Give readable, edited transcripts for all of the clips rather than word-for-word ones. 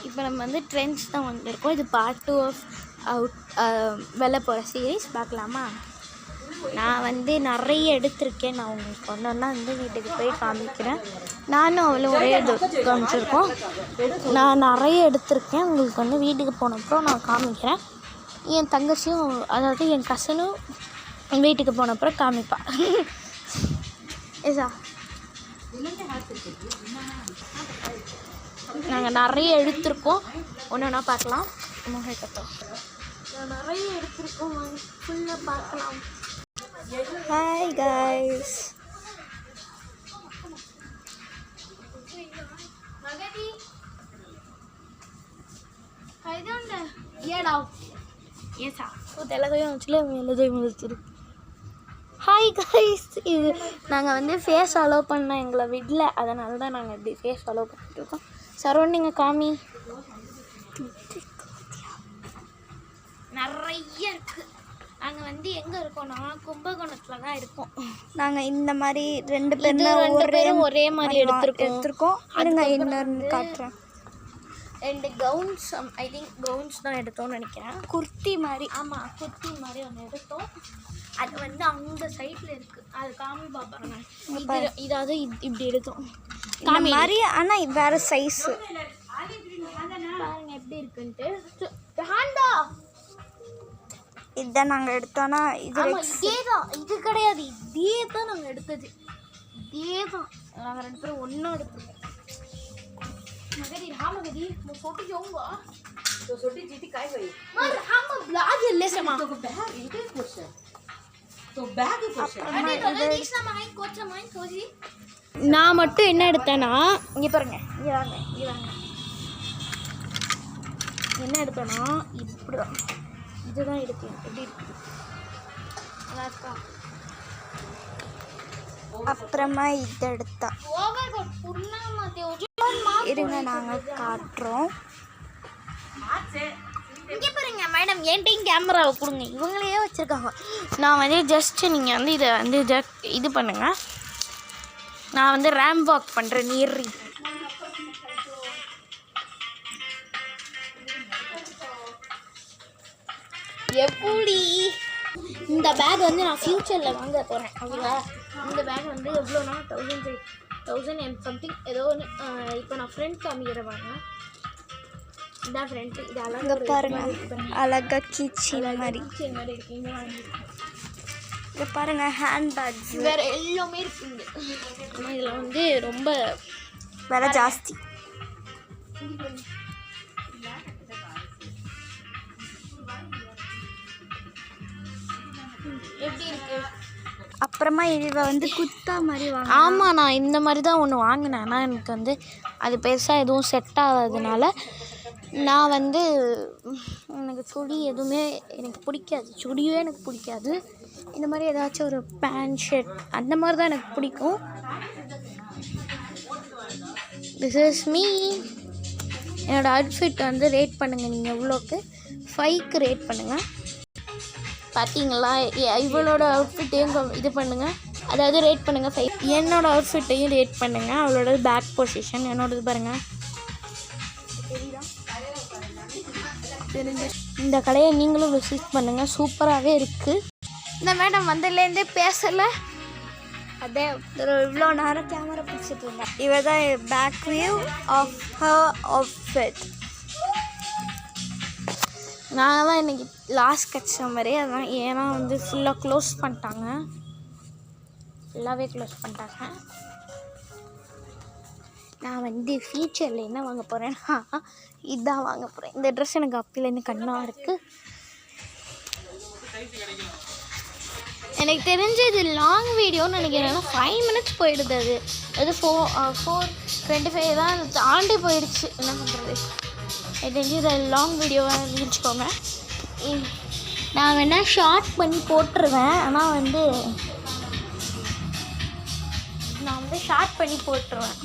இப்போ நம்ம வந்து ட்ரெண்ட்ஸ் தான் வந்துருக்கோம். இது பார்ட் 2 ஆஃப் வெளில போகிற சீரீஸ் பார்க்கலாமா? நான் வந்து நிறைய எடுத்திருக்கேன். நான் உங்களுக்கு ஒன்றா வந்து வீட்டுக்கு போய் காமிக்கிறேன். நானும் அவ்வளோ ஒரே காமிச்சிருக்கோம். நான் நிறைய எடுத்திருக்கேன். உங்களுக்கு வந்து வீட்டுக்கு போனப்பறம் நான் காமிக்கிறேன். என் தங்கச்சியும் அதாவது என் கசனும் வீட்டுக்கு போனப்பறம் காமிப்பா. ஏசா நாங்கள் நிறைய எடுத்திருக்கோம். ஒன்றா பார்க்கலாம். முகக்கட்டும் நான் நிறைய எடுத்திருக்கோம். ஃபுல்லாக பார்க்கலாம். Hi guys. Hi guys. இது நாங்கள் வந்து ஃபேஸ் அலோவ் பண்ண எங்களை விடல, அதனால தான் நாங்கள் இப்படி ஃபேஸ் அலோவ் பண்ணிட்டுருக்கோம். சரௌண்டிங்கை காமி. நிறைய இருக்குது. நாங்கள் வந்து எங்கே இருக்கோம்னா கும்பகோணத்தில் தான் இருக்கோம். நாங்கள் இந்த மாதிரி ரெண்டு பேரும் ஒரே மாதிரி எடுத்துருக்கோம். அதுங்க இன்னொன்று காட்டுறேன். 2 கவுன்ஸ், ஐ திங்க் கவுன்ஸ் தான் எடுத்தோம்னு நினைக்கிறேன். குர்த்தி மாதிரி. ஆமாம், குர்த்தி மாதிரி ஒன்று எடுத்தோம். அது வந்து அந்த சைடில் இருக்குது. அது காமி பாப்பாருங்க. இதாவது இப்படி எடுத்தோம் காமி மாதிரி. ஆனால் வேறு சைஸு பாருங்க எப்படி இருக்குன்ட்டு. இதுதான் நாங்கள் எடுத்தோன்னா இது இதே தான். இது கிடையாது, இதே தான் நாங்கள் எடுத்தது. இதே தான் நாங்கள் 2 பேரும் ஒன்றா எடுத்துருக்கோம். मगर हाँ मगर ये मैं फोटो जाऊँगा तो छोटी जीती काय गई मर हम ब्लॉग ले समा तो बैग इनके कुछ है तो बैग कुछ है अरे तो देखना माइन कुछ माइन खोजी நான் மட்டும் என்ன எடுத்தேன்னா இங்கே பாருங்க, இங்கே வாங்க, இங்கே வாங்க. என்ன எடுத்தேன்னா இப்படி தான், இதுதான் எடுத்தேன். எப்படி இருக்குது நல்லா இருக்கா? அப்புறமா இது எடுத்தா இருங்க நாங்கள் காட்டுறோம். இங்கே பாருங்க மேடம், என்கிட்டையும் கேமராவை கொடுங்க. இவங்களையே வச்சுருக்காங்க. நான் வந்து ஜஸ்ட்டு நீங்கள் வந்து இதை வந்து இது பண்ணுங்கள். நான் வந்து ரேம் வாக் பண்ணுறேன். நீர்றி எப்படி இந்த பேக் வந்து நான் ஃப்யூச்சரில் வாங்க போகிறேன். ஓகேவா? இந்த பேக் வந்து எவ்வளோனா 1000 and something ஏதோ ஒன்று. இப்போ நான் ஃப்ரெண்ட் காமிக்கிறேன். இதான் ஃப்ரெண்ட்டு. இது அழகாக பாருங்க, அழகாக கீச்செயின் மாதிரி இருக்குங்க. இதை பாருங்கள், ஹேண்ட் பேக்ஸ் வேறு எல்லாமே இருக்குங்க. ஆனால் இதில் வந்து ரொம்ப விலை ஜாஸ்தி. எப்படி இருக்கு? அப்புறமா இதை வந்து குத்தா மாதிரி வாங்க. ஆமாம், நான் இந்த மாதிரி தான் ஒன்று வாங்கினேன். ஆனால் எனக்கு வந்து அது பெருசாக எதுவும் செட் ஆகாததுனால நான் வந்து எனக்கு சுடி எதுவுமே எனக்கு பிடிக்காது. சுடியே எனக்கு பிடிக்காது. இந்த மாதிரி ஏதாச்சும் ஒரு பேண்ட் ஷர்ட் அந்த மாதிரி தான் எனக்கு பிடிக்கும். This is me. என்னோடய அவுட்ஃபிட் வந்து ரேட் பண்ணுங்கள். நீங்கள் எவ்வளோக்கு 5க்கு ரேட் பண்ணுங்கள். பார்த்தீங்களா? இவளோட அவுட்ஃபிட்டையும் இது பண்ணுங்கள், அதாவது ரேட் பண்ணுங்கள் 5. என்னோடய அவுட்ஃபிட்டையும் ரேட் பண்ணுங்கள். அவளோட பேக் பொசிஷன் என்னோடது பாருங்கள். தெரிஞ்சு இந்த கடையை நீங்களும் விசிட் பண்ணுங்கள். சூப்பராகவே இருக்குது. இந்த மேடம் வந்ததுலேருந்தே பேசலை. அதே இவ்வளோ நேரம் கேமரா பிடிச்சிட்டு இருந்தேன். இவ தான் back view of her outfit. நாங்கள்லாம் இன்றைக்கி லாஸ்ட் கஸ்டமரே அதான். ஏன்னா வந்து ஃபுல்லாக க்ளோஸ் பண்ணிட்டாங்க. ஃபுல்லாகவே க்ளோஸ் பண்ணிட்டாங்க. நான் வந்து ஃபியூச்சரில் என்ன வாங்க போகிறேன்னா இதுதான் வாங்க போகிறேன். இந்த ட்ரெஸ் எனக்கு அப்பிலேருந்து கண்ணாக இருக்குது. எனக்கு தெரிஞ்சது லாங் வீடியோன்னு நினைக்கிறேன்னா 5 minutes போயிடுது. அது 4:25 தான் தாண்டி போயிடுச்சு. என்ன பண்ணுறது? எனக்கு தெரிஞ்சு இதை லாங் வீடியோவாக இருந்துச்சுக்கோங்க. நான் வேணால் ஷார்ட் பண்ணி போட்டுருவேன். ஆனால் வந்து நான் வந்து ஷார்ட் பண்ணி போட்டுருவேன்.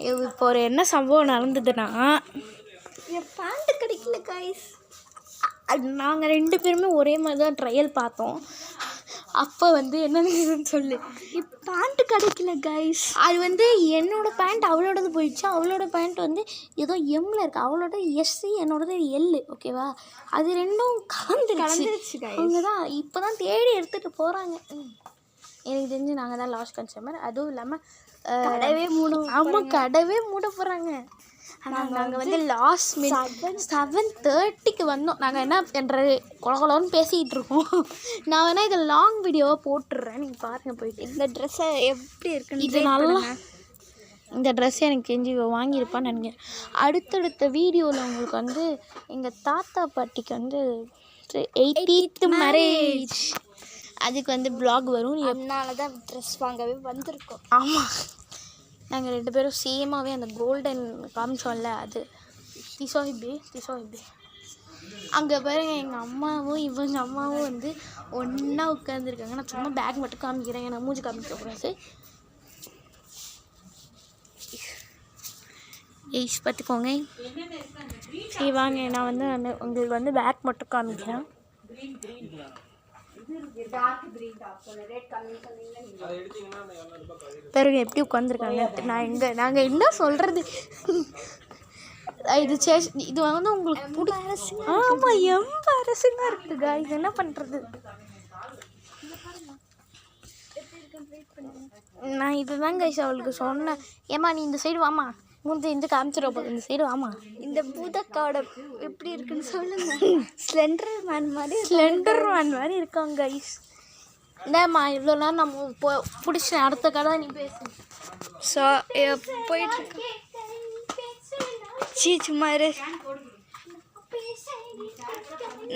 இப்போ ஒரு என்ன சம்பவம் நடந்ததுன்னா, என் பேண்ட்டு கிடைக்கல கைஸ். நாங்கள் 2 பேருமே ஒரே மாதிரி தான் ட்ரையல் பார்த்தோம். அப்போ வந்து என்னன்னு சொல்லு, பேண்ட்டு கிடைக்கல கைஸ். அது வந்து என்னோட பேண்ட் அவளோடது போயிடுச்சு. அவளோட பேண்ட் வந்து ஏதோ எம்மில் இருக்குது, அவளோட எஸ்சி, என்னோடது எல்லு. ஓகேவா, அது ரெண்டும் கலந்துருச்சு. அவங்க தான் இப்போ தான் தேடி எடுத்துகிட்டு போகிறாங்க. எனக்கு தெரிஞ்சு நாங்கள் தான் லாஸ்ட் கன்சியூமர். அதுவும் இல்லாமல் கடவே மூட போகிறாங்க. ஆனால் நாங்கள் வந்து லாஸ்ட் 7:30க்கு வந்தோம். நாங்கள் என்ன பண்ணுறது, கொலன்னு பேசிக்கிட்டு இருக்கோம். நான் வேணால் இதை லாங் வீடியோவாக போட்டுடுறேன், நீங்கள் பாருங்கள் போயிட்டு. இந்த ட்ரெஸ்ஸை எப்படி இருக்குன்னு இது நல்லா, இந்த ட்ரெஸ் எனக்கு தெரிஞ்சு வாங்கியிருப்பான்னு நினைக்கிறேன். அடுத்தடுத்த வீடியோவில் உங்களுக்கு வந்து எங்கள் தாத்தா பாட்டிக்கு வந்து 80th மேரேஜ், அதுக்கு வந்து ப்ளாக் வரும். அதனால தான் ட்ரெஸ் வாங்கவே வந்திருக்கோம். ஆமாம், நாங்கள் 2 பேரும் சேமாகவே அந்த கோல்டன் காமிச்சோம்ல, அது திசோஹிபி. அங்கே பாருங்க, எங்கள் அம்மாவும் இவங்க அம்மாவும் வந்து ஒன்றா உட்காந்துருக்காங்க. நான் சும்மா பேக் மட்டும் காமிக்கிறேன், ஏன்னா மூஞ்சி காமிக்கக்கூடாது. ஏய்ஸ் பார்த்துக்கோங்க. சரி வாங்க, நான் வந்து உங்களுக்கு வந்து பேக் மட்டும் காமிக்கிறேன். பாருங்க எப்படி உட்காந்துருக்காங்க. நாங்கள் என்ன சொல்கிறது, இது வந்து உங்களுக்கு பிடிக்கும். ஆமாம், எம்பாரசிங்காக இருக்குதுங்க. இது என்ன பண்ணுறது, நான் இதுதான் கைஸ் அவளுக்கு சொன்னேன். ஏம்மா நீ இந்த சைடு வாமா, இந்த காமிச்சிட போகுது, இந்த சைடு வாமா. இந்த பூதக்காவோட எப்படி இருக்குன்னு சொல்லுங்க. ஸ்லெண்டர் மேன் மாதிரி இருக்காங்க கைஸ். இந்தாம்மா, இவ்வளோ நேரம் நம்ம பிடிச்சேன். அடுத்த கடை நீ பேசு. ஸோ போயிட்டுருக்கு. சும்மா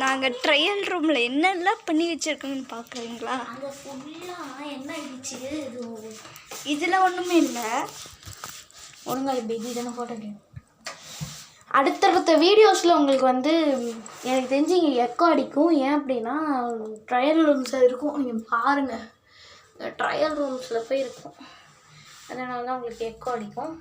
நாங்கள் ட்ரையல் ரூமில் என்னெல்லாம் பண்ணி வச்சுருக்கோங்கன்னு பார்க்குறீங்களா? என்ன ஆயிடுச்சு, இதில் ஒன்றுமே இல்லை. ஒழுங்கா பேபி தானே ஃபோட்டோ. அடுத்தடுத்த வீடியோஸில் உங்களுக்கு வந்து எனக்கு தெரிஞ்சு இங்கே எக்கோ அடிக்கும். ஏன் அப்படின்னா ட்ரையல் ரூம்ஸில் இருக்கும், நீங்கள் பாருங்கள், ட்ரையல் ரூம்ஸில் போய் இருக்கும், அதனால தான் உங்களுக்கு எக்கோ அடிக்கும்.